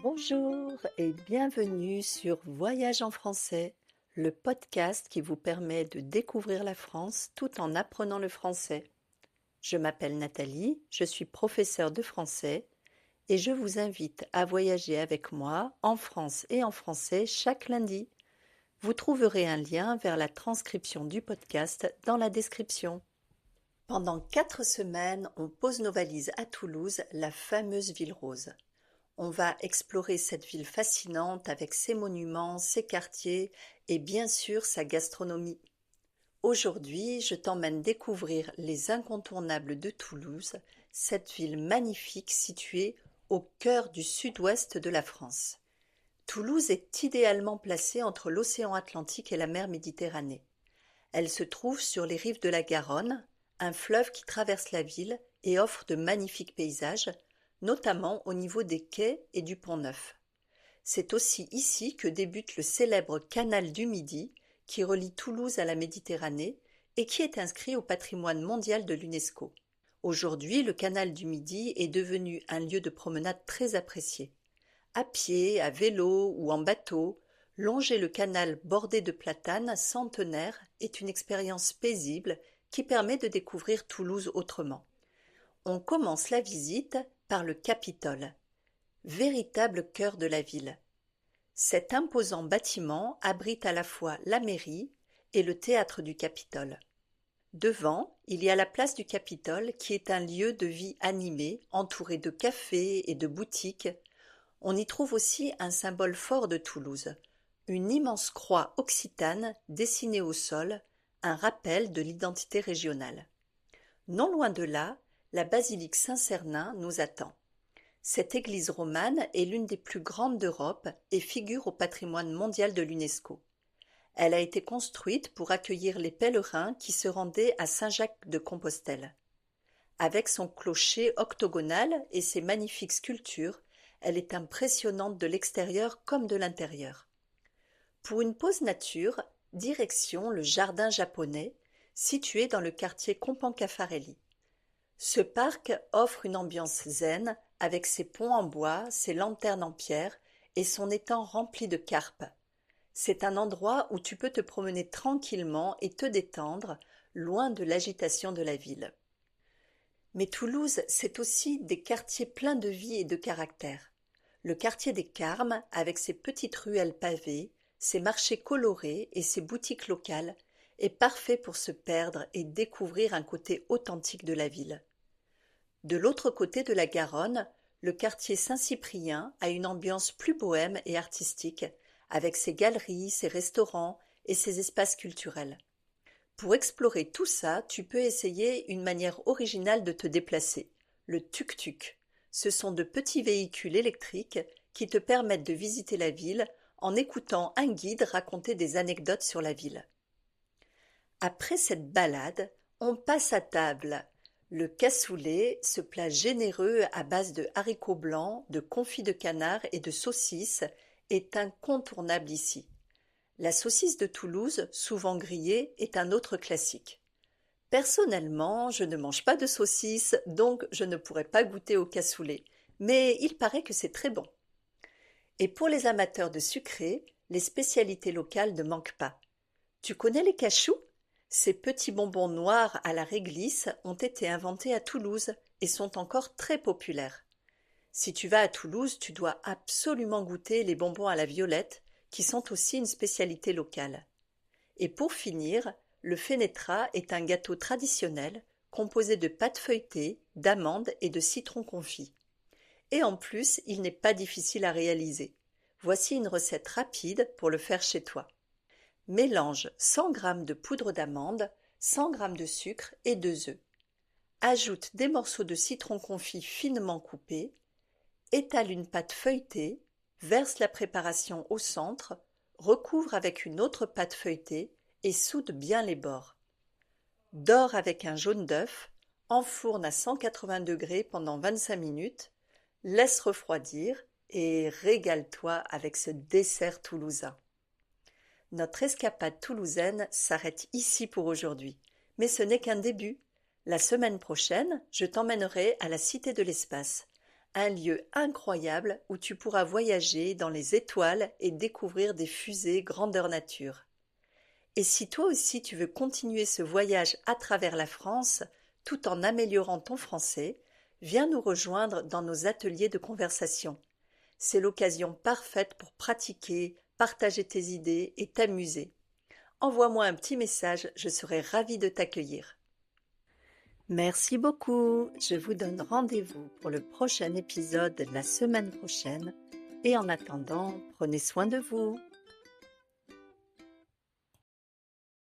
Bonjour et bienvenue sur Voyage en français, le podcast qui vous permet de découvrir la France tout en apprenant le français. Je m'appelle Nathalie, je suis professeure de français et je vous invite à voyager avec moi en France et en français chaque lundi. Vous trouverez un lien vers la transcription du podcast dans la description. Pendant 4 semaines, on pose nos valises à Toulouse, la fameuse ville rose. On va explorer cette ville fascinante avec ses monuments, ses quartiers et bien sûr sa gastronomie. Aujourd'hui, je t'emmène découvrir les incontournables de Toulouse, cette ville magnifique située au cœur du sud-ouest de la France. Toulouse est idéalement placée entre l'océan Atlantique et la mer Méditerranée. Elle se trouve sur les rives de la Garonne, un fleuve qui traverse la ville et offre de magnifiques paysages, notamment au niveau des quais et du Pont-Neuf. C'est aussi ici que débute le célèbre canal du Midi qui relie Toulouse à la Méditerranée et qui est inscrit au patrimoine mondial de l'UNESCO. Aujourd'hui, le canal du Midi est devenu un lieu de promenade très apprécié. À pied, à vélo ou en bateau, longer le canal bordé de platanes centenaires est une expérience paisible qui permet de découvrir Toulouse autrement. On commence la visite par le Capitole, véritable cœur de la ville. Cet imposant bâtiment abrite à la fois la mairie et le théâtre du Capitole. Devant, il y a la place du Capitole qui est un lieu de vie animé, entouré de cafés et de boutiques. On y trouve aussi un symbole fort de Toulouse, une immense croix occitane dessinée au sol, un rappel de l'identité régionale. Non loin de là, la basilique Saint-Cernin nous attend. Cette église romane est l'une des plus grandes d'Europe et figure au patrimoine mondial de l'UNESCO. Elle a été construite pour accueillir les pèlerins qui se rendaient à Saint-Jacques-de-Compostelle. Avec son clocher octogonal et ses magnifiques sculptures, elle est impressionnante de l'extérieur comme de l'intérieur. Pour une pause nature, direction le jardin japonais, situé dans le quartier Compan-Caffarelli. Ce parc offre une ambiance zen avec ses ponts en bois, ses lanternes en pierre et son étang rempli de carpes. C'est un endroit où tu peux te promener tranquillement et te détendre, loin de l'agitation de la ville. Mais Toulouse, c'est aussi des quartiers pleins de vie et de caractère. Le quartier des Carmes, avec ses petites ruelles pavées, ses marchés colorés et ses boutiques locales, est parfait pour se perdre et découvrir un côté authentique de la ville. De l'autre côté de la Garonne, le quartier Saint-Cyprien a une ambiance plus bohème et artistique, avec ses galeries, ses restaurants et ses espaces culturels. Pour explorer tout ça, tu peux essayer une manière originale de te déplacer, le tuk-tuk. Ce sont de petits véhicules électriques qui te permettent de visiter la ville en écoutant un guide raconter des anecdotes sur la ville. Après cette balade, on passe à table. Le cassoulet, ce plat généreux à base de haricots blancs, de confit de canard et de saucisses, est incontournable ici. La saucisse de Toulouse, souvent grillée, est un autre classique. Personnellement, je ne mange pas de saucisse, donc je ne pourrais pas goûter au cassoulet, mais il paraît que c'est très bon. Et pour les amateurs de sucré, les spécialités locales ne manquent pas. Tu connais les cachous? Ces petits bonbons noirs à la réglisse ont été inventés à Toulouse et sont encore très populaires. Si tu vas à Toulouse, tu dois absolument goûter les bonbons à la violette, qui sont aussi une spécialité locale. Et pour finir, le fenetra est un gâteau traditionnel composé de pâte feuilletée, d'amandes et de citron confit. Et en plus, il n'est pas difficile à réaliser. Voici une recette rapide pour le faire chez toi. Mélange 100 g de poudre d'amande, 100 g de sucre et 2 œufs. Ajoute des morceaux de citron confit finement coupés. Étale une pâte feuilletée, verse la préparation au centre, recouvre avec une autre pâte feuilletée et soude bien les bords. Dore avec un jaune d'œuf, enfourne à 180 degrés pendant 25 minutes, laisse refroidir et régale-toi avec ce dessert toulousain. Notre escapade toulousaine s'arrête ici pour aujourd'hui, mais ce n'est qu'un début. La semaine prochaine, je t'emmènerai à la Cité de l'Espace, un lieu incroyable où tu pourras voyager dans les étoiles et découvrir des fusées grandeur nature. Et si toi aussi tu veux continuer ce voyage à travers la France, tout en améliorant ton français, viens nous rejoindre dans nos ateliers de conversation. C'est l'occasion parfaite pour pratiquer, partager tes idées et t'amuser. Envoie-moi un petit message, je serai ravie de t'accueillir. Merci beaucoup. Je vous donne rendez-vous pour le prochain épisode la semaine prochaine. Et en attendant, prenez soin de vous.